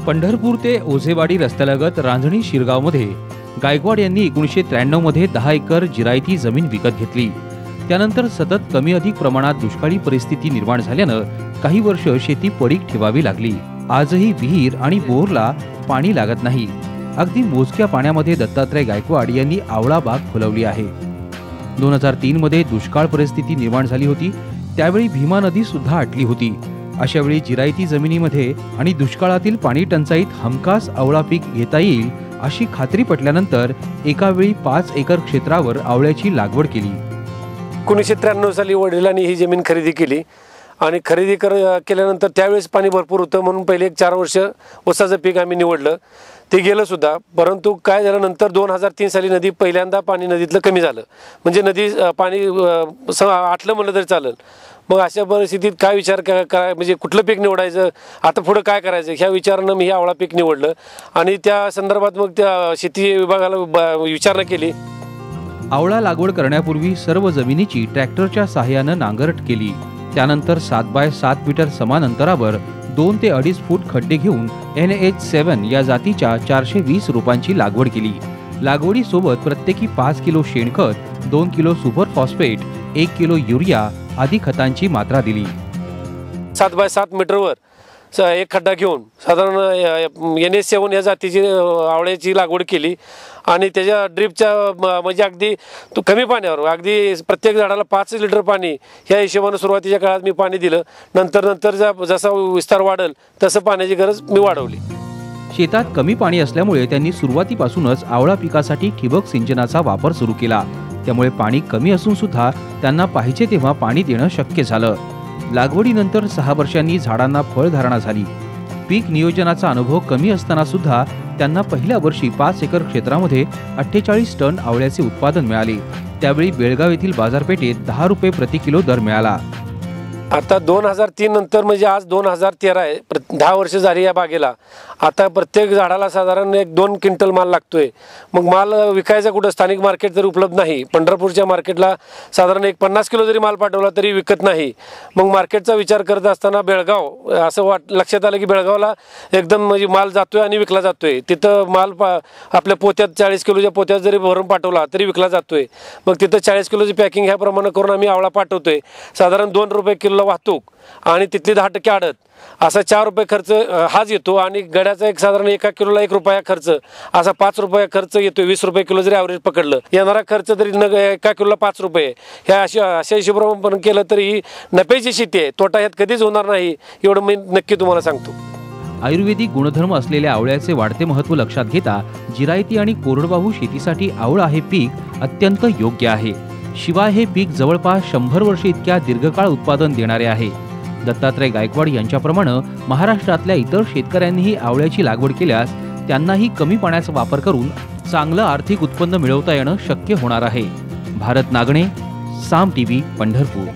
पंढरपूर ते ओझेवाडी रस्त्यालगत रांजणी शिरगावमध्ये गायकवाड यांनी 1993 मध्ये 10 एकर जिरायती जमीन विकत घेतली। त्यानंतर सतत कमी अधिक प्रमाणात दुष्काळी परिस्थिती निर्माण झाल्यानं काही वर्ष शेती पडीक ठेवावी लागली। आजही विहीर आणि बोरला पाणी लागत नाही। अगदी मोजक्या पाण्यामध्ये दत्तात्रय गायकवाड यांनी आवळा बाग फुलवली आहे। 2003 मध्ये दुष्काळ परिस्थिती निर्माण झाली होती, त्यावेळी भीमा नदी सुद्धा आटली होती। अशा वेळी जिरायती जमिनीमध्ये आणि दुष्काळातील पाणी टंचाईत हमखास आवळा पीक घेता येईल अशी खात्री पटल्यानंतर एका वेळी 5 एकर क्षेत्रावर आवळ्याची लागवड केली। 1993 साली वडिलांनी ही जमीन खरेदी केली आणि खरेदी केल्यानंतर त्यावेळेस पाणी भरपूर होतं म्हणून पहिले 4 वर्ष ऊसाचं पीक आम्ही निवडलं। ते गेलं सुद्धा, परंतु काय झालं नंतर 2003 साली नदी पहिल्यांदा पाणी नदीतलं कमी झालं, म्हणजे नदी पाणी आटलं म्हणलं तरी चालेल। मग अशा परिस्थितीत काय विचार काय म्हणजे कुठलं पीक निवडायचं, आता पुढे काय करायचं ह्या विचारानं मी हे आवळा पीक निवडलं आणि त्या संदर्भात मग त्या शेती विभागाला विचारणा केली। आवळा लागवड करण्यापूर्वी सर्व जमिनीची ट्रॅक्टरच्या सहाय्यानं नांगरट केली। त्यानंतर 7 बाय 7 मीटर समान अंतरावर 2 ते 2.5 फूट खड्डे घेऊन NH7 या जातीच्या 420 रोपांची लागवड केली। लागवडीसोबत प्रत्येकी 5 किलो शेणखत, 2 kilo super phosphate, 1 kilo urea आदी खतांची मात्रा दिली। 7 बाय 7 मीटरवर एक खड्डा घेऊन साधारण NH7 या जातीची आवळ्याची लागवड केली आणि त्याच्या ड्रिपच्या म्हणजे अगदी कमी पाण्यावर अगदी प्रत्येक झाडाला 5 लिटर पाणी ह्या हिशोबाने सुरुवातीच्या काळात मी पाणी दिलं। नंतर जसा विस्तार वाढेल तसं पाण्याची गरज मी वाढवली। शेतात कमी पाणी असल्यामुळे त्यांनी सुरुवातीपासूनच आवळा पिकासाठी ठिबक सिंचनाचा वापर सुरू केला। त्यामुळे पाणी कमी असून सुद्धा त्यांना पाहिजे तेव्हा पाणी देणं शक्य झालं। लागवडीनंतर 6 वर्षांनी झाडांना फळधारणा झाली। पीक नियोजनाचा अनुभव कमी असताना सुद्धा त्यांना पहिल्या वर्षी 5 एकर क्षेत्रामध्ये 48 टन आवळ्याचे उत्पादन मिळाले। त्यावेळी बेळगाव येथील बाजारपेठेत 10 रुपये प्रति किलो दर मिळाला। आता 2003 नंतर म्हणजे आज 2013 आहे, 10 वर्ष झाली या बागेला। आता प्रत्येक झाडाला साधारण 1-2 क्विंटल माल लागतोय। मग माल विकायचा कुठं, स्थानिक मार्केट जर उपलब्ध नाही, पंढरपूरच्या मार्केटला साधारण 50 किलो जरी माल पाठवला तरी विकत नाही। मग मार्केटचा विचार करत असताना बेळगाव असं लक्षात आलं की बेळगावला एकदम म्हणजे माल जातोय आणि विकला जातोय। तिथं माल आपल्या पोत्यात 40 किलोच्या पोत्यात जरी भरून पाठवला तरी विकला जातोय। मग तिथं 40 किलोची पॅकिंग ह्या प्रमाणे करून आम्ही आवळा पाठवतोय। साधारण 2 रुपये किलो वाहतूक आणि तिथली 10% आडत असा 4 रुपये खर्च हाच येतो आणि गड्याचा एक साधारण 1 किलोला 1 रुपया खर्च असा 5 रुपये खर्च येतो। 20 रुपये किलो जरी ॲव्हरेज पकडलं, येणारा खर्च तरी 1 किलोला 5 रुपये ह्या अशा हिशोबाने केलं तरी ही नफ्याची शेती आहे, तोटा ह्यात कधीच होणार नाही एवढं मी नक्की तुम्हाला सांगतो। आयुर्वेदिक गुणधर्म असलेल्या आवळ्याचे वाढते महत्त्व लक्षात घेता जिरायती आणि कोरडवाहू शेतीसाठी आवळा हे पीक अत्यंत योग्य आहे। शिवाय हे पीक जवळपास 100 वर्षे इतक्या दीर्घकाळ उत्पादन देणारे आहे। दत्तात्रय गायकवाड यांच्याप्रमाणे महाराष्ट्रातल्या इतर शेतकऱ्यांनीही आवळ्याची लागवड केल्यास त्यांनाही कमी पाण्याचा वापर करून चांगलं आर्थिक उत्पन्न मिळवता येणं शक्य होणार आहे। भारत नागणे, साम टीव्ही, पंढरपूर।